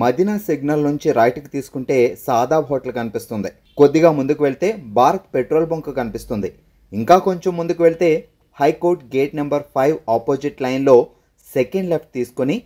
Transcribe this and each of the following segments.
Madina signal నుంచి రైట్కి తీసుకుంటే సాదాబ్ హోటల్ కనిపిస్తుంది. కొద్దిగా ముందుకు వెళ్తే భారత్ పెట్రోల్ బంక్ కనిపిస్తుంది. ఇంకా కొంచెం ముందుకు వెళ్తే హైకోర్ట్ గేట్ నెంబర్ 5 ఆపోజిట్ లైన్లో సెకండ్ లెఫ్ట్ తీసుకొని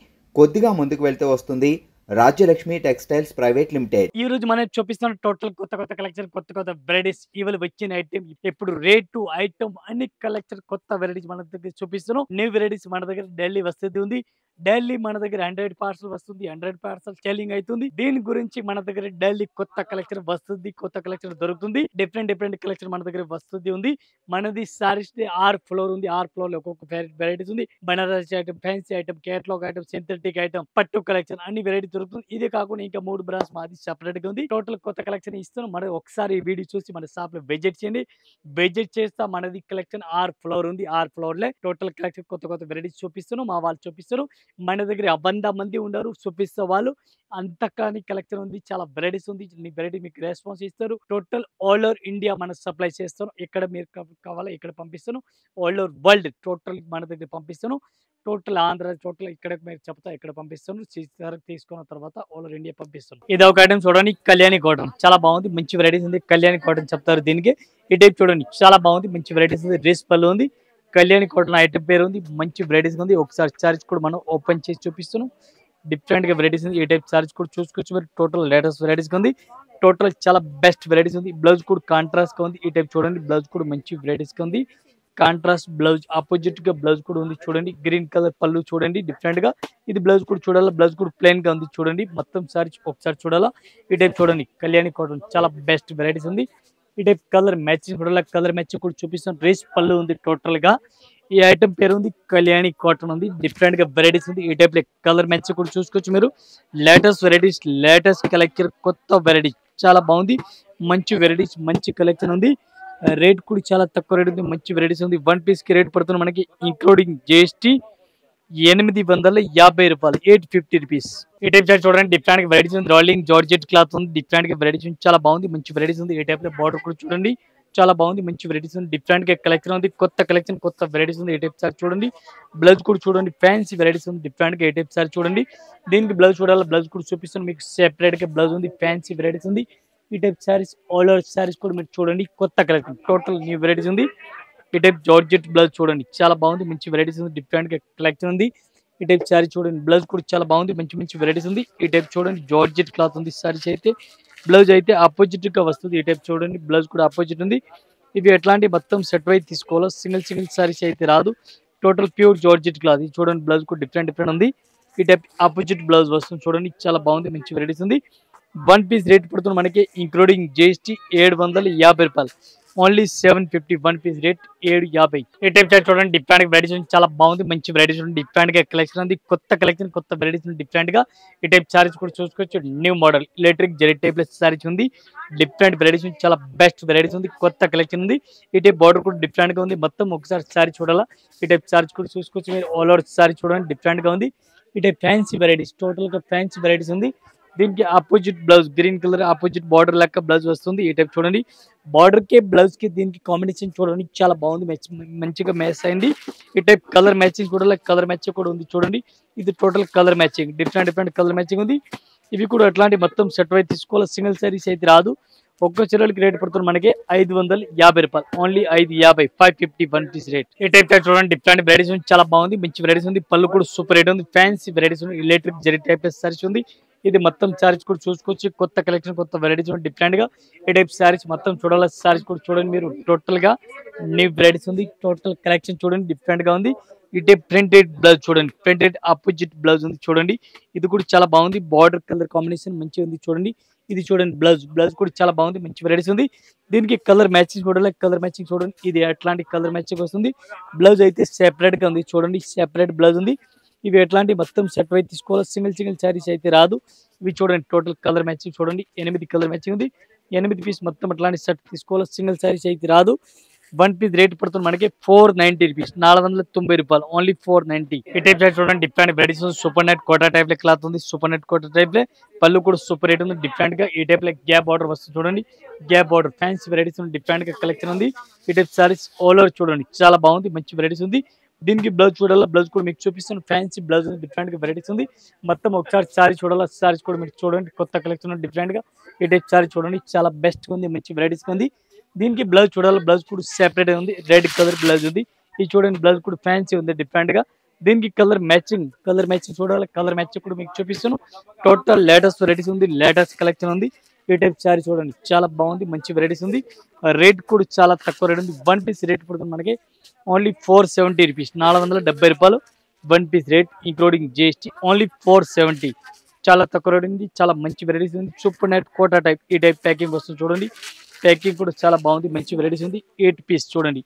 కొద్దిగా ముందుకు వెళ్తే వస్తుంది రాజ్యలక్ష్మి టెక్స్టైల్స్ ప్రైవేట్ లిమిటెడ్. ఈ రోజు మనం చూపిస్తున్న టోటల్ కొత్త కలెక్షన్, కొత్త వెరైటీస్, ఇవాళ వచ్చిన ఐటమ్, ఎప్పుడు రేటు ఐటమ్ అన్ని కలెక్షన్, కొత్త వెరైటీస్ మన దగ్గర చూపిస్తున్నాం. న్యూ వెరైటీస్ మన దగ్గర ఢిల్లీ వస్తుంది ఉంది. ఢిల్లీ మన దగ్గర 100 పార్సల్ వస్తుంది, 100 పార్సల్ సెల్లింగ్ అవుతుంది. దీని గురించి మన దగ్గర ఢిల్లీ కొత్త కలెక్షన్ వస్తుంది, కొత్త కలెక్షన్ దొరుకుతుంది. డిఫరెంట్ కలెక్షన్ మన దగ్గర వస్తుంది ఉంది. మనది సారీస్ 6 ఫ్లోర్ ఉంది. 6 ఫ్లోర్ లో ఒక్కొక్క వెరైటీస్ ఉంది. Banaras item, fancy item, catalogue item, synthetic item, పట్టు కలెక్షన్ అన్ని వెరైటీ దొరుకుతుంది. ఇదే కాకుండా ఇంకా 3 బ్రాండ్స్ మాది సెపరేట్ గా ఉంది. టోటల్ కొత్త కలెక్షన్ ఇస్తున్నాం. మరి ఒకసారి ఈ వీడియో చూసి మన షాప్ లో విజిట్ చేయండి. విజిట్ చేస్తా మనది కలెక్షన్ 6 ఫ్లోర్ ఉంది. 6 ఫ్లోర్ లో టోటల్ కలెక్షన్ కొత్త వెరైటీస్ చూపిస్తున్నాం. మా వాళ్ళు చూపిస్తారు. మన దగ్గర 100 మంది ఉన్నారు చూపిస్తే వాళ్ళు. అంతకాని కలెక్షన్ ఉంది, చాలా వెరైటీస్ ఉంది. వెరైటీ మీకు రెస్పాన్స్ ఇస్తారు. టోటల్ ఆల్ ఓవర్ ఇండియా మనం సప్లై చేస్తాం. ఎక్కడ మీరు కావాలో ఇక్కడ పంపిస్తాను. ఆల్ ఓవర్ వరల్డ్ టోటల్ మన దగ్గర పంపిస్తాను. టోటల్ ఆంధ్ర టోటల్ ఇక్కడ మీరు చెప్తా ఇక్కడ పంపిస్తాను. తీసుకున్న తర్వాత ఆల్ ఓవర్ ఇండియా పంపిస్తాను. ఇది ఒక ఐటమ్ చూడండి, కళ్యాణి కాటన్ చాలా బాగుంది, మంచి వెరైటీస్ ఉంది. కళ్యాణి కాటన్ చెప్తారు దీనికి. ఈ టైప్ చూడండి చాలా బాగుంది, మంచి వెరైటీస్ ఉంది. డ్రెస్ పళ్ళు ఉంది. కళ్యాణి కాటన్ ఐటమ్ పేరు ఉంది. మంచి వెరైటీస్ ఉంది. ఒకసారి చార్జ్ కూడా మనం ఓపెన్ చేసి చూపిస్తున్నాం. డిఫరెంట్ గా వెరైటీస్ ఉంది. ఈ టైప్ చార్జ్ కూడా చూసుకోవచ్చు. మీరు టోటల్ లేటెస్ట్ వెరైటీస్ ఉంది. టోటల్ చాలా బెస్ట్ వెరైటీస్ ఉంది. బ్లౌజ్ కూడా కాంట్రాస్ట్ గా ఉంది. ఈ టైప్ చూడండి, బ్లౌజ్ కూడా మంచి వెరైటీస్ ఉంది. కాంట్రాస్ట్ బ్లౌజ్ ఆపోజిట్ గా బ్లౌజ్ కూడా ఉంది. చూడండి గ్రీన్ కలర్ పళ్ళు చూడండి డిఫరెంట్ గా. ఇది బ్లౌజ్ కూడా చూడాలా, బ్లౌజ్ కూడా ప్లెయిన్ గా ఉంది. చూడండి మొత్తం సారీ ఒకసారి చూడాలా. ఈ టైప్ చూడండి కళ్యాణి కాటన్ చాలా బెస్ట్ వెరైటీస్ ఉంది. ఈ టైప్ కలర్ మ్యాచింగ్ చూడాలా, కలర్ మ్యాచింగ్ కూడా చూపిస్తాను. డ్రెస్ పళ్ళు ఉంది. టోటల్ గా ఈ ఐటమ్ పేరు ఉంది కళ్యాణి కాటన్ ఉంది. డిఫరెంట్ గా వెరైటీస్ ఉంది. ఈ టైప్ కలర్ మ్యాచింగ్ కూడా చూసుకోవచ్చు మీరు. లేటెస్ట్ వెరైటీస్, లేటెస్ట్ కలెక్షన్, కొత్త వెరైటీ చాలా బాగుంది. మంచి వెరైటీస్, మంచి కలెక్షన్ ఉంది. రేట్ కూడా చాలా తక్కువ రేట్ ఉంది. మంచి వెరైటీస్ ఉంది. 1 పీస్ కి రేట్ పడుతుంది మనకి ఇంక్లూడింగ్ జిఎస్టీ 850 రూపాయలు, 850 రూపీస్. ఈ టైప్ చూడండి డిఫరెంట్ వెరైటీస్ ఉంది. రాలింగ్ జార్జెట్ క్లాత్ ఉంది. డిఫరెంట్ గా వెరైటీస్ ఉంది, చాలా బాగుంది, మంచి వెరైటీస్ ఉంది. ఈ టైప్ లో బార్డర్ కూడా చూడండి చాలా బాగుంది, మంచి వెరైటీస్ ఉంది. డిఫరెంట్ గా కలెక్షన్ ఉంది. కొత్త కలెక్షన్, కొత్త వెరైటీస్ ఉంది. ఈ టైప్ సార్ చూడండి. బ్లౌజ్ కూడా చూడండి ఫ్యాన్సీ వెరైటీస్ ఉంది. డిఫరెంట్ గా ఈ టైప్ సార్ చూడండి. దీనికి బ్లౌజ్ చూడాలి, బ్లౌజ్ కూడా చూపిస్తాను మీకు. సెపరేట్ గా బ్లౌజ్ ఉంది. ఫ్యాన్సీ వెరైటీస్ ఉంది. ఈ type saris all over saris కూడా మీరు చూడండి. కొత్త కలెక్షన్, టోటల్ న్యూ వెరైటీస్ ఉంది. ఈ టైప్ జార్జెట్ బ్లౌజ్ చూడండి చాలా బాగుంది, మంచి వెరైటీస్ ఉంది. డిఫరెంట్ గా కలెక్షన్ ఉంది. ఈ టైప్ సారీ చూడండి, బ్లౌజ్ కూడా చాలా బాగుంది, మంచి వెరైటీస్ ఉంది. ఈ టైప్ చూడండి జార్జెట్ క్లాత్ ఉంది. సారీస్ అయితే బ్లౌజ్ అయితే ఆపోజిట్ గా వస్తుంది. ఈ టైప్ చూడండి బ్లౌజ్ కూడా ఆపోజిట్ ఉంది. ఇవి ఎట్లాంటి మొత్తం సెట్ వైజ్ తీసుకోవాలో, సింగిల్ సారీస్ అయితే రాదు. Total pure georgette cloth. ఇది చూడండి బ్లౌజ్ కూడా డిఫరెంట్ ఉంది. ఈ టైప్ ఆపోజిట్ బ్లౌజ్ వస్తుంది. చూడండి చాలా బాగుంది, మంచి వెరైటీస్ ఉంది. 1 పీస్ రేట్ పడుతుంది మనకి ఇంక్లూడింగ్ జిఎస్టీ 750 రూపాయలు, ఓన్లీ 750. 1 piece rate 750. ఈ టైప్ చూడండి డిఫరెంట్ వెరైటీస్ చాలా బాగుంది, మంచి వెరైటీస్ ఉంది. డిఫరెంట్ గా కలెక్షన్ ఉంది. కొత్త కలెక్షన్, కొత్త వెరైటీస్ ఉంది. డిఫరెంట్ గా ఈ టైప్ సారీస్ కూడా చూసుకోవచ్చు. New model electric zari type sarees ఉంది. డిఫరెంట్ వెరైటీస్ ఉంది, చాలా బెస్ట్ వెరైటీస్ ఉంది. కొత్త కలెక్షన్ ఉంది. ఈ టైప్ బార్డర్ కూడా డిఫరెంట్ గా ఉంది. మొత్తం ఒకసారి సారీ చూడాలా. ఈ టైప్ సారీస్ కూడా చూసుకోవచ్చు మీరు. ఆల్ ఓవర్ సారీ చూడండి డిఫరెంట్ గా ఉంది. ఈ టైప్ ఫ్యాన్సీ వెరైటీస్, టోటల్ గా ఫ్యాన్సీ వెరైటీస్ ఉంది. దీనికి opposite blouse green colour opposite border లెక్క బ్లౌజ్ వస్తుంది. ఈ టైప్ చూడండి బార్డర్ కి బ్లౌజ్ కి దీనికి కాంబినేషన్ చూడండి చాలా బాగుంది, మంచిగా మ్యాచ్ అయింది. ఈ టైప్ కలర్ మ్యాచింగ్ కూడా, కలర్ మ్యాచింగ్ కూడా ఉంది. చూడండి ఇది total colour matching, different colour matching ఉంది. ఇవి కూడా అట్లాంటి మొత్తం సెట్ వైజ్ తీసుకోవాలి. సింగిల్ సారీస్ అయితే రాదు. ఒక్క చీరలకి రేట్ పడుతుంది మనకి 550 రూపాయలు, ఓన్లీ 550, 550 1 పీస్ రేట్. ఈ టైప్ చూడండి డిఫరెంట్ వెరైటీస్ ఉంది, చాలా బాగుంది, మంచి వెరైటీస్ ఉంది. పళ్ళు కూడా సూపర్ రేట్ ఉంది. ఫ్యాన్సీ వెరైటీస్ ఉంది. ఎలక్ట్రిక్ జెరీ టైప్ సారీస్ ఉంది. ఇది మొత్తం సారీస్ కూడా చూసుకోవచ్చు. కొత్త కలెక్షన్, కొత్త వెరైటీస్ ఉంది. డిఫరెంట్ గా ఈ టైప్ సారీస్ మొత్తం చూడాలి. సారీస్ కూడా చూడండి మీరు. టోటల్ గా న్యూ వెరైటీస్ ఉంది. టోటల్ కలెక్షన్ చూడండి డిఫరెంట్ గా ఉంది. ఈ టైప్ ప్రింటెడ్ బ్లౌజ్ చూడండి, ప్రింటెడ్ ఆపోజిట్ బ్లౌజ్ ఉంది. చూడండి ఇది కూడా చాలా బాగుంది. బార్డర్ కలర్ కాంబినేషన్ మంచిగా ఉంది. చూడండి ఇది చూడండి బ్లౌజ్ కూడా చాలా బాగుంది, మంచి వెరైటీస్ ఉంది. దీనికి కలర్ మ్యాచింగ్ చూడాలి, కలర్ మ్యాచింగ్ చూడండి. ఇది ఎట్లాంటి కలర్ మ్యాచింగ్ వస్తుంది. బ్లౌజ్ అయితే సెపరేట్ గా ఉంది. చూడండి సెపరేట్ బ్లౌజ్ ఉంది. ఇవి ఎట్లాంటి మొత్తం సెట్ వైజ్ తీసుకోవాలి. సింగిల్ సారీస్ అయితే రాదు. ఇవి చూడండి టోటల్ కలర్ మ్యాచింగ్ చూడండి. 8 కలర్ మ్యాచింగ్ ఉంది. 8 పీస్ మొత్తం అట్లాంటి సెట్ తీసుకోవాలి. సింగిల్ సారీస్ అయితే రాదు. 1 పీస్ రేట్ పడుతుంది మనకి 490 రూపీస్, 490 రూపాయలు, ఓన్లీ 490. ఈ టైప్ చూడండి different varieties. Super net Kota type లో క్లాత్ ఉంది. సూపర్ నెట్ కోటా టైప్ లో పళ్ళు కూడా సూపర్ రేట్ ఉంది. డిఫరెంట్ గా ఈ టైప్ లో గ్యాప్ బార్డర్ వస్తుంది. చూడండి గ్యాప్ బార్డర్ ఫ్యాన్సీ వెరైటీస్ ఉంది. డిఫరెంట్ గా కలెక్షన్ ఉంది. ఈ టైప్ సారీస్ ఆల్ ఓవర్ చూడండి చాలా బాగుంది, మంచి వెరైటీస్ ఉంది. దీనికి బ్లౌజ్ చూడాలా, బ్లౌజ్ కూడా మీకు చూపిస్తాను. ఫ్యాన్సీ బ్లౌజ్ డిఫరెంట్ గా వెరైటీస్ ఉంది. మొత్తం ఒకసారి సారీ చూడాలా, సారీస్ కూడా మీరు చూడండి, కొత్త కలెక్షన్ డిఫరెంట్ గా. ఈ టైప్ సారీ చూడండి, చాలా బెస్ట్ ఉంది, మంచి వెరైటీస్ ఉంది. దీనికి బ్లౌజ్ చూడాలి, బ్లౌజ్ కూడా సెపరేట్ ఉంది, రెడ్ కలర్ బ్లౌజ్ ఉంది. ఇది చూడండి, బ్లౌజ్ కూడా ఫ్యాన్సీ ఉంది డిఫరెంట్ గా. దీనికి కలర్ మ్యాచింగ్ చూడాలి, కలర్ మ్యాచింగ్ కూడా మీకు చూపిస్తాను. టోటల్ లేటెస్ట్ వెరైటీస్ ఉంది, లేటెస్ట్ కలెక్షన్ ఉంది. ఈ టైప్ సారీ చూడండి, చాలా బాగుంది, మంచి వెరైటీస్ ఉంది. రేట్ కూడా చాలా తక్కువ రేట్ ఉంది. వన్ పీస్ రేట్ పడుతుంది మనకి ఓన్లీ 470 రూపీస్, 470 రూపాయలు one piece rate including GST. Only 470, చాలా తక్కువ రేట్ ఉంది, చాలా మంచి వెరైటీస్ ఉంది. సూపర్ నెట్ కోటా టైప్ ఈ టైప్ ప్యాకింగ్ వస్తుంది చూడండి. ప్యాకింగ్ కూడా చాలా బాగుంది, మంచి వెరైటీస్ ఉంది. 8 పీస్ చూడండి,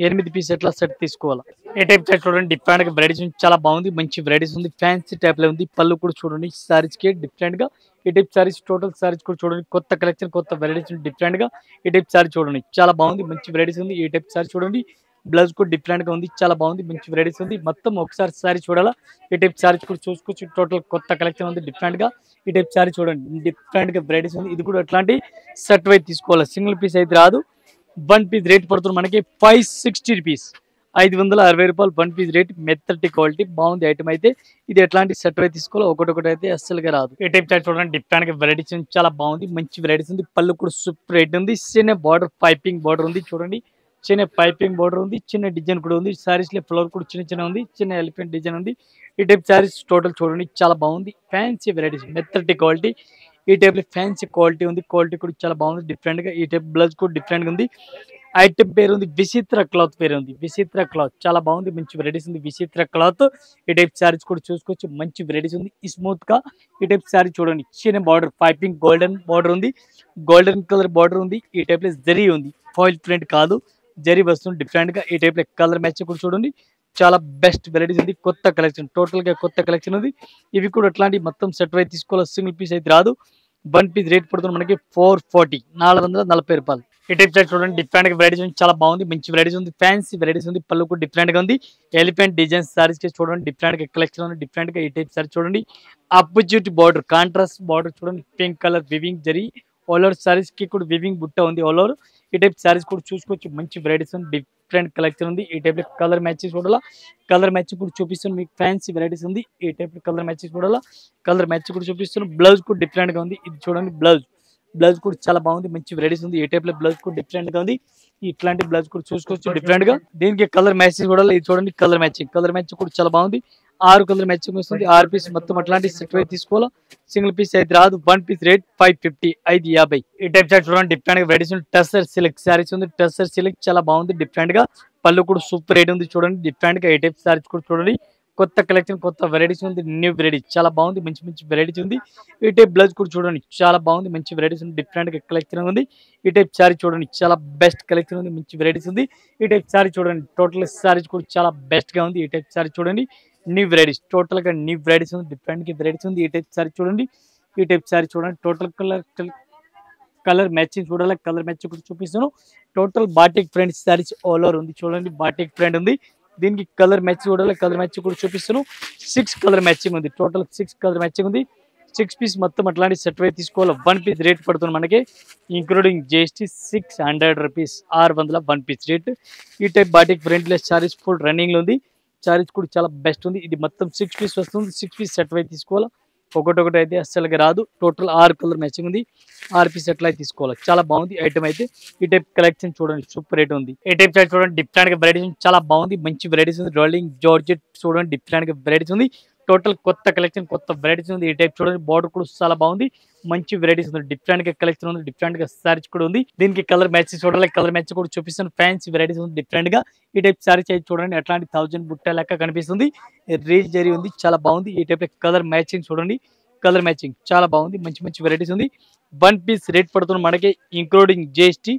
8 పీస్ ఎట్లా సెట్ తీసుకోవాలా. ఏ టైప్ సెట్ చూడండి, డిఫరెంట్ గా వెరైటీస్ ఉంది, చాలా బాగుంది, మంచి వెరైటీస్ ఉంది. ఫ్యాన్సీ టైప్ లో ఉంది. పళ్ళు కూడా చూడండి, సారీస్ కి డిఫరెంట్ గా. ఈ టైప్ సారీస్ టోటల్ సారీస్ కూడా చూడండి, కొత్త కలెక్షన్, కొత్త వెరైటీస్ డిఫరెంట్ గా. ఈ టైప్ సారీ చూడండి, చాలా బాగుంది, మంచి వెరైటీస్ ఉంది. ఈ టైప్ సారీ చూడండి, బ్లౌజ్ కూడా డిఫరెంట్ గా ఉంది, చాలా బాగుంది, మంచి వెరైటీస్ ఉంది. మొత్తం ఒకసారి సారీ చూడాలా. ఈ టైప్ సారీస్ కూడా చూసుకోవచ్చు, టోటల్ కొత్త కలెక్షన్ ఉంది డిఫరెంట్ గా. ఈ టైప్ సారీ చూడండి, డిఫరెంట్ గా వెరైటీస్ ఉంది. ఇది కూడా అట్లాంటి సెట్ వైజ్ తీసుకోవాలి, సింగిల్ పీస్ అయితే రాదు. వన్ పీస్ రేట్ పడుతుంది మనకి 560 రూపీస్, 560 రూపాయలు వన్ పీస్ రేట్. మెత్తటి క్వాలిటీ బాగుంది ఐటమ్ అయితే. ఇది ఎట్లాంటి సెట్ అయితే తీసుకోవాలి, ఒకటి అయితే అస్సలుగా రాదు. ఏ టైప్ చాట్ చూడండి, డిఫరెంట్ గా వెరైటీస్ ఉంది, చాలా బాగుంది, మంచి వెరైటీస్ ఉంది. పళ్ళు కూడా సూపర్ రేట్ ఉంది. చిన్న బార్డర్, పైపింగ్ బార్డర్ ఉంది చూడండి, చిన్న పైపింగ్ బార్డర్ ఉంది, చిన్న డిజైన్ కూడా ఉంది. సారీస్ లో ఫ్లవర్ కూడా చిన్న ఉంది, చిన్న ఎలిఫెంట్ డిజైన్ ఉంది. ఈ టైప్ సారీస్ టోటల్ చూడండి, చాలా బాగుంది, ఫ్యాన్సీ వెరైటీస్, మెత్తటి క్వాలిటీ. ఈ టైప్ లో ఫ్యాన్సీ క్వాలిటీ ఉంది, క్వాలిటీ కూడా చాలా బాగుంది డిఫరెంట్ గా. ఈ టైప్ బ్లౌజ్ కూడా డిఫరెంట్ గా ఉంది. ఐటమ్ పేరు ఉంది విచిత్ర క్లాత్, పేరు ఉంది విచిత్ర క్లాత్, చాలా బాగుంది, మంచి వెరైటీస్ ఉంది. విచిత్ర క్లాత్ ఈ టైప్ సారీస్ కూడా చూసుకోవచ్చు, మంచి వెరైటీస్ ఉంది. స్మూత్ గా ఈ టైప్ సారీ చూడండి, చిన్న బార్డర్, పైపింగ్ గోల్డెన్ బార్డర్ ఉంది, గోల్డెన్ కలర్ బార్డర్ ఉంది. ఈ టైప్ లో జరీ ఉంది, ఫాయిల్ ప్రింట్ కాదు, జరీ వస్తుంది డిఫరెంట్ గా. ఈ టైప్ లో కలర్ మ్యాచ్ కూడా చూడండి, చాలా బెస్ట్ వెరైటీస్ ఉంది. కొత్త కలెక్షన్, టోటల్ గా కొత్త కలెక్షన్ ఉంది. ఇవి కూడా అట్లాంటి మొత్తం సెట్ అయితే తీసుకోవాలి, సింగిల్ పీస్ అయితే రాదు. వన్ పీస్ రేట్ పడుతుంది మనకి 440, 440 రూపాయలు. ఈ టైప్ సెట్ చూడండి, డిఫరెంట్ గా వెరైటీస్ ఉంది, చాలా బాగుంది, మంచి వెరైటీస్ ఉంది. ఫ్యాన్సీ వెరైటీస్ ఉంది, పళ్ళు కూడా డిఫరెంట్ గా ఉంది. ఎలిఫెంట్ డిజైన్ సారీస్ కి చూడండి, డిఫరెంట్ గా కలెక్షన్ ఉంది డిఫరెంట్ గా. ఈ టైప్ సారీ చూడండి, అపోజిట్ బార్డర్, కాంట్రాస్ట్ బార్డర్ చూడండి, pink colour weaving zari. All over saris కి కూడా వివింగ్ బుట్ట ఉంది ఆల్ ఓవర్. ఈ టైప్ సారీస్ కూడా చూసుకోవచ్చు, మంచి వెరైటీస్ ఉంది, డిఫరెంట్ కలెక్షన్ ఉంది. ఈ టైప్ లో కలర్ మ్యాచింగ్ చూడాలా, కలర్ మ్యాచింగ్ కూడా చూపిస్తాను మీకు. ఫ్యాన్సీ వెరైటీస్ ఉంది, ఈ టైప్ లో కలర్ మ్యాచింగ్ చూడాలా, కలర్ మ్యాచింగ్ కూడా చూపిస్తాను. బ్లౌజ్ కూడా డిఫరెంట్ గా ఉంది, ఇది చూడండి బ్లౌజ్ కూడా చాలా బాగుంది, మంచి వెరైటీస్ ఉంది. ఈ టైప్ లో బ్లౌజ్ కూడా డిఫరెంట్ గా ఉంది, ఇట్లాంటి బ్లౌజ్ కూడా చూసుకోవచ్చు డిఫరెంట్ గా. దీనికి కలర్ మ్యాచింగ్ కూడా ఇది చూడండి, కలర్ మ్యాచింగ్ కూడా చాలా బాగుంది. 6 కలర్ మ్యాచింగ్ వస్తుంది, 6 పీస్ మొత్తం అట్లాంటి సెట్ అయితే తీసుకోవాలా, సింగిల్ పీస్ అయితే రాదు. One piece rate 550, 550. ఈ టైప్ చాట్ చూడండి, డిఫరెంట్ గా వెరైటీస్ ఉంది. టస్సర్ సిల్క్ సారీస్ ఉంది, టస్సర్ సిల్క్ చాలా బాగుంది డిఫరెంట్ గా. పళ్ళు కూడా సూపర్ రేట్ ఉంది చూడండి, డిఫరెంట్ గా. ఈ టైప్ సారీస్ కూడా చూడండి, కొత్త కలెక్షన్, కొత్త వెరైటీస్ ఉంది, న్యూ వెరైటీస్, చాలా బాగుంది, మంచి వెరైటీస్ ఉంది. ఈ టైప్ బ్లౌజ్ కూడా చూడండి, చాలా బాగుంది, మంచి వెరైటీస్ ఉంది, డిఫరెంట్ గా కలెక్షన్ ఉంది. ఈ టైప్ సారీ చూడండి, చాలా బెస్ట్ కలెక్షన్ ఉంది, మంచి వెరైటీస్ ఉంది. ఈ టైప్ సారీ చూడండి, టోటల్ సారీస్ కూడా చాలా బెస్ట్ గా ఉంది. ఈ టైప్ సారీ చూడండి, న్యూ వెరైటీస్, టోటల్ గా న్యూ వెరైటీస్ ఉంది, డిఫరెంట్ గా వెరైటీస్ ఉంది. ఈ టైప్ సారీ చూడండి, టోటల్ కలర్ మ్యాచింగ్ చూడాలి, కలర్ మ్యాచింగ్ కూడా చూపిస్తాను. Total batik print saris all over ఉంది చూడండి, బాటిక్ ప్రింట్ ఉంది. దీనికి కలర్ మ్యాచ్ చూడాలి, కలర్ మ్యాచ్ కూడా చూపిస్తాను. 6 కలర్ మ్యాచింగ్ ఉంది, టోటల్ 6 కలర్ మ్యాచింగ్ ఉంది. 6 పీస్ మొత్తం అట్లాంటి సెట్ అయితే తీసుకోవాలి. వన్ పీస్ రేట్ పడుతుంది మనకి including GST 600 rupees, 600 one piece rate. ఈ type batik print less sarees full running లో ఉంది, సారీస్ కూడా చాలా బెస్ట్ ఉంది. ఇది మొత్తం 6 పీస్ వస్తుంది, 6 పీస్ సెట్ అయితే తీసుకోవాలి, ఒకటి అయితే అస్సలుగా రాదు. టోటల్ 6 కలర్ మ్యాచింగ్ ఉంది, 6 పీస్ ఎట్లా తీసుకోవాలి, చాలా బాగుంది ఐటమ్ అయితే. ఈ టైప్ కలెక్షన్ చూడండి, సూపర్ రేట్ ఉంది. ఈ టైప్ చాట్ చూడండి, డిఫరెంట్ గా వెరైటీస్ చాలా బాగుంది, మంచి వెరైటీస్ ఉంది. రోలింగ్ జార్జెట్ చూడండి, డిఫరెంట్ గా వెరైటీస్ ఉంది. టోటల్ కొత్త కలెక్షన్, కొత్త వెరైటీస్ ఉంది. ఈ టైప్ చూడండి, బార్డర్ కూడా చాలా బాగుంది, మంచి వెరైటీస్ ఉంది, డిఫరెంట్ గా కలెక్షన్ ఉంది, డిఫరెంట్ గా సారీస్ కూడా ఉంది. దీనికి కలర్ మ్యాచ్ చూడాలి, కలర్ మ్యాచ్ కూడా చూపిస్తాను. ఫ్యాన్సీ వెరైటీస్ ఉంది డిఫరెంట్ గా. ఈ టైప్ సారీస్ అయితే చూడండి, అట్లాంటి 1000 బుట్ట లెక్క కనిపిస్తుంది, రేజ్ జరీ ఉంది, చాలా బాగుంది. ఈ టైప్ కలర్ మ్యాచింగ్ చూడండి, కలర్ మ్యాచింగ్ చాలా బాగుంది, మంచి వెరైటీస్ ఉంది. వన్ పీస్ రేట్ పడుతుంది మనకి ఇంక్లూడింగ్ జిఎస్టీ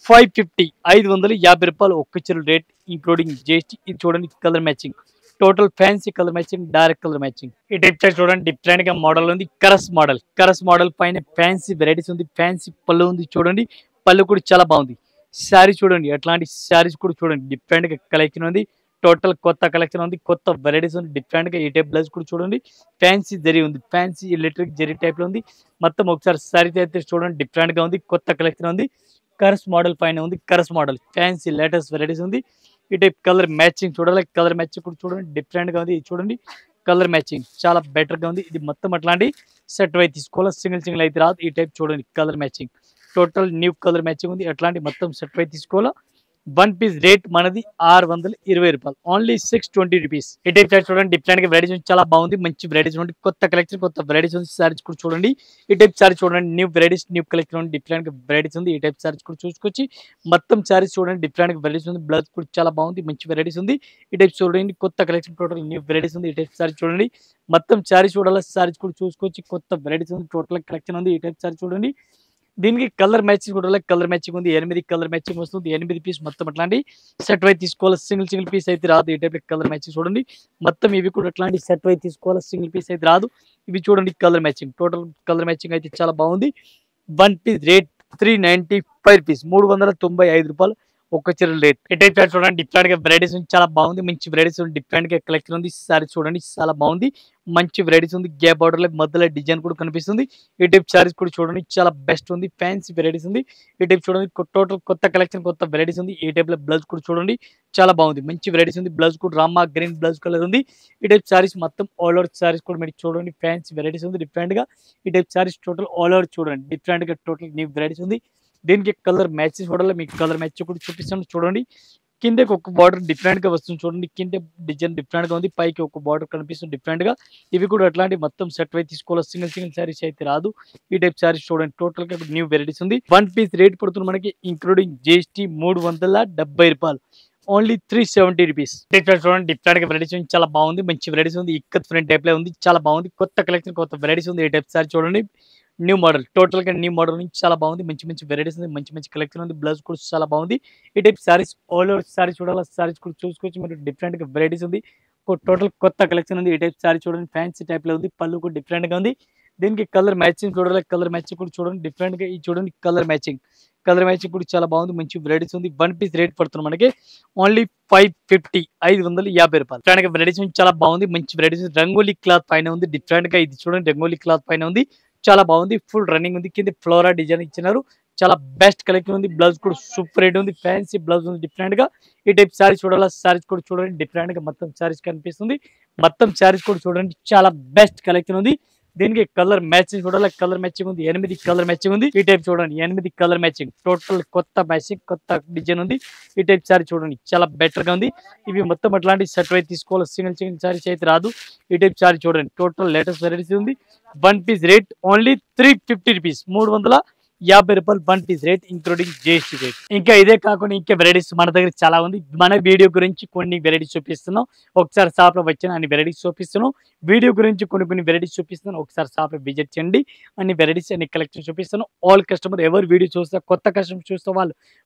550, 550 రూపాయలు ఒక్క చీర రేట్ ఇంక్లూడింగ్ జిఎస్టీ. ఇది చూడండి, colour matching, total fancy colour matching, direct colour matching. ఈ టైప్ చాట్ చూడండి, డిఫరెంట్ గా మోడల్ ఉంది. కరస్ మోడల్ పైన ఫ్యాన్సీ వెరైటీస్ ఉంది, ఫ్యాన్సీ పళ్ళు ఉంది చూడండి, పళ్ళు కూడా చాలా బాగుంది. శారీ చూడండి, అట్లాంటి శారీస్ కూడా చూడండి, డిఫరెంట్ గా కలెక్షన్ ఉంది. టోటల్ కొత్త కలెక్షన్ ఉంది, కొత్త వెరైటీస్ ఉంది, డిఫరెంట్ గా. ఈ టైప్ బ్లౌజ్ కూడా చూడండి, ఫ్యాన్సీ జరీ ఉంది, ఫ్యాన్సీ ఎలక్ట్రిక్ జరీ టైప్ లో ఉంది. మొత్తం ఒకసారి శారీ అయితే చూడండి, డిఫరెంట్ గా ఉంది, కొత్త కలెక్షన్ ఉంది. కరస్ మోడల్ పైన ఉంది, కరస్ మోడల్ ఫ్యాన్సీ లేటెస్ట్ వెరైటీస్ ఉంది. ఈ టైప్ కలర్ మ్యాచింగ్ చూడాలి, కలర్ మ్యాచింగ్ కూడా చూడండి డిఫరెంట్ గా ఉంది. ఇది చూడండి కలర్ మ్యాచింగ్ చాలా బెటర్ గా ఉంది. ఇది మొత్తం అట్లాంటి సెట్ వైపు తీసుకోవాలి, సింగిల్ అయితే రాదు. ఈ టైప్ చూడండి colour matching total new colour matching ఉంది. అట్లాంటి మొత్తం సెట్ వైపు తీసుకోవాలా. వన్ పీస్ రేట్ మనది 620 రూపాయలు, ఓన్లీ 620 రూపీస్. ఈ టైప్ సారీ చూడండి డిఫరెంట్ గా వెరైటీస్ ఉంది, చాలా బాగుంది. మంచి వెరైటీస్ ఉంది, కొత్త కలెక్షన్ కొత్త వెరైటీస్ ఉంది. సారీస్ కూడా చూడండి ఈ టైప్ సారీ చూడండి, న్యూ వెరైటీస్ న్యూ కలెక్షన్ ఉంది, డిఫరెంట్ గా వెరైటీస్ ఉంది. ఈ టైప్ సారీస్ కూడా చూసుకొచ్చి మొత్తం సారీస్ చూడండి డిఫరెంట్ గా వెరైటీస్ ఉంది. బ్లౌజ్ కూడా చాలా బాగుంది, మంచి వెరైటీస్ ఉంది. ఈ టైప్ చూడండి కొత్త కలెక్షన్ టోటల్ న్యూ వెరైటీస్ ఉంది. ఈ టైప్ సారీ చూడండి మొత్తం సారీస్ చూడాలి, సారీస్ కూడా చూసుకొచ్చి కొత్త వెరైటీస్ ఉంది, టోటల్ కలెక్షన్ ఉంది. ఈ టైప్ సారీ చూడండి దీనికి కలర్ మ్యాచింగ్ కూడా కలర్ మ్యాచింగ్ ఉంది. 8 కలర్ మ్యాచింగ్ వస్తుంది, 8 పీస్ మొత్తం అట్లాంటి సెట్ వైపు తీసుకోవాలి, సింగిల్ పీస్ అయితే రాదు. ఈ టైప్ కలర్ మ్యాచింగ్ చూడండి మొత్తం ఇవి కూడా అట్లాంటి సెట్ వైపు తీసుకోవాలి, సింగిల్ పీస్ అయితే రాదు. ఇవి చూడండి colour matching total colour matching అయితే చాలా బాగుంది. వన్ పీస్ రేట్ 395 రూపీస్, 395 రూపాయలు ఒక్క చీర రేట్. ఈ టైప్ చూడండి డిఫరెంట్ గా వెరైటీస్ ఉంది, చాలా బాగుంది. మంచి వెరైటీస్ ఉంది, డిఫరెంట్ గా కలెక్షన్ ఉంది. సారీ చూడండి చాలా బాగుంది, మంచి వెరైటీస్ ఉంది. గ్యాప్ బార్డర్ లో మధ్యలో డిజైన్ కూడా కనిపిస్తుంది. ఈ టైప్ సారీస్ కూడా చూడండి చాలా బెస్ట్ ఉంది, ఫ్యాన్సీ వెరైటీస్ ఉంది. ఈ టైప్ చూడండి టోటల్ కొత్త కలెక్షన్ కొత్త వెరైటీస్ ఉంది. ఈ టైప్ లో బ్లౌజ్ కూడా చూడండి చాలా బాగుంది, మంచి వెరైటీస్ ఉంది. బ్లౌజ్ కూడా రామా గ్రీన్ బ్లౌజ్ కలర్ ఉంది. ఈ టైప్ సారీస్ మొత్తం ఆల్ ఓవర్ సారీస్ కూడా మీరు చూడండి ఫ్యాన్సీ వెరైటీస్ ఉంది డిఫరెంట్ గా. ఈ type saris total all over చూడండి డిఫరెంట్ గా టోటల్ న్యూ వెరైటీస్ ఉంది. దీనికి కలర్ మ్యాచెస్ చూడాలి, మీకు కలర్ మ్యాచ్ కూడా చూపిస్తాను చూడండి. కిందకి ఒక బార్డర్ డిఫరెంట్ గా వస్తుంది చూడండి, కింద డిజైన్ డిఫరెంట్ గా ఉంది, పైకి ఒక బార్డర్ కనిపిస్తుంది డిఫరెంట్ గా. ఇవి కూడా అట్లాంటి మొత్తం సెట్ వైపు తీసుకోవాలి, సింగిల్ సారీస్ అయితే రాదు. ఈ టైప్ సారీస్ చూడండి టోటల్ గా న్యూ వెరైటీస్ ఉంది. వన్ పీస్ రేట్ పడుతుంది మనకి ఇంక్లూడింగ్ GST 370 రూపాయలు, ఓన్లీ 370 రూపీస్. చూడండి డిఫరెంట్ గా వెరైటీస్ ఉంది, చాలా బాగుంది. మంచి వెరైటీస్ ఉంది, ఇక్కత్ ఫ్రంట్ టైప్ లో ఉంది, చాలా బాగుంది. కొత్త కలెక్షన్ కొత్త వెరైటీస్ ఉంది. ఈ టైప్ సారీ చూడండి న్యూ మోడల్, టోటల్ గా న్యూ మోడల్ నుంచి చాలా బాగుంది. మంచి వెరైటీస్ ఉంది, మంచి కలెక్షన్ ఉంది. బ్లౌజ్ కూడా చాలా బాగుంది. ఈ type saris all over sorry చూడాలి, సారీస్ కూడా చూసుకోవచ్చు మీరు డిఫరెంట్ గా వెరైటీస్ ఉంది. టోటల్ కొత్త కలెక్షన్ ఉంది. ఈ టైప్ సారీ చూడండి ఫ్యాన్సీ టైప్ లో ఉంది, పళ్ళు కూడా డిఫరెంట్ గా ఉంది. దీనికి కలర్ మ్యాచింగ్ చూడాలి, కలర్ మ్యాచింగ్ కూడా చూడండి డిఫరెంట్ గా. ఇది చూడండి కలర్ మ్యాచింగ్ కూడా చాలా బాగుంది, మంచి వెరైటీస్ ఉంది. వన్ పీస్ రేట్ పడుతుంది మనకి ఓన్లీ 550, 550 రూపాయలు. డిఫరెంట్ గా వెరైటీస్ చాలా బాగుంది, మంచి వెరైటీస్. రంగోలీ క్లాత్ పైన ఉంది డిఫరెంట్ గా. ఇది చూడండి రంగోలీ క్లాత్ పైన ఉంది, చాలా బాగుంది. ఫుల్ రన్నింగ్ ఉంది, కింద ఫ్లోరా డిజైన్ ఇచ్చినారు, చాలా బెస్ట్ కలెక్షన్ ఉంది. బ్లౌజ్ కూడా సూపర్ రేట్ ఉంది, ఫ్యాన్సీ బ్లౌజ్ ఉంది డిఫరెంట్ గా. ఈ టైప్ సారీస్ చూడాలి, సారీస్ కూడా చూడండి డిఫరెంట్ గా మొత్తం సారీస్ కనిపిస్తుంది. మొత్తం సారీస్ కూడా చూడండి చాలా బెస్ట్ కలెక్షన్ ఉంది. దీనికి కలర్ మ్యాచింగ్ చూడాలి, కలర్ మ్యాచింగ్ ఉంది. 8 కలర్ మ్యాచింగ్ ఉంది. ఈ టైప్ చూడండి 8 కలర్ మ్యాచింగ్, టోటల్ కొత్త మ్యాచింగ్ కొత్త డిజైన్ ఉంది. ఈ టైప్ సారీ చూడండి చాలా బెటర్ గా ఉంది. ఇవి మొత్తం అట్లాంటి సెట్ వైపు తీసుకోవాలి, సింగిల్ సారీస్ అయితే రాదు. ఈ టైప్ సారీ చూడండి టోటల్ లేటెస్ట్ వెరైటీస్ ఉంది. One piece rate only 350 rupees, 350 రూపాయలు one piece rate including GST rate. ఇంకా ఇదే కాకుండా ఇంకా వెరైటీస్ మన దగ్గర చాలా ఉంది. మన వీడియో గురించి కొన్ని వెరైటీస్ చూపిస్తున్నాం, ఒకసారి షాప్ లో వచ్చిన అన్ని వెరైటీస్ చూపిస్తున్నాం. వీడియో గురించి కొన్ని వెరైటీస్ చూపిస్తున్నాను, ఒకసారి షాప్ లో విజిట్ చేయండి. అన్ని వెరైటీస్ అన్ని కలెక్షన్ చూపిస్తాను. ఆల్ కస్టమర్ ఎవరు వీడియో చూస్తే కొత్త కస్టమర్ చూస్తే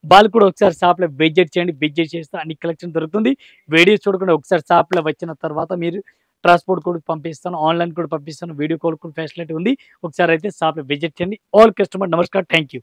వాళ్ళు కూడా ఒకసారి షాప్ లో విజిట్ చేయండి. విజిట్ చేస్తే అన్ని కలెక్షన్ దొరుకుతుంది. వీడియో చూడకుండా ఒకసారి షాప్ లో వచ్చిన తర్వాత మీరు ట్రాన్స్పోర్ట్ కూడా పంపిస్తాను, ఆన్లైన్ కూడా పంపిస్తాను, వీడియో కాల్ కూడా ఫెసిలిటీ ఉంది. ఒకసారి అయితే షాప్ లో విజిట్ చేయండి. ఆల్ కస్టమర్ నమస్కారం, థ్యాంక్ యూ.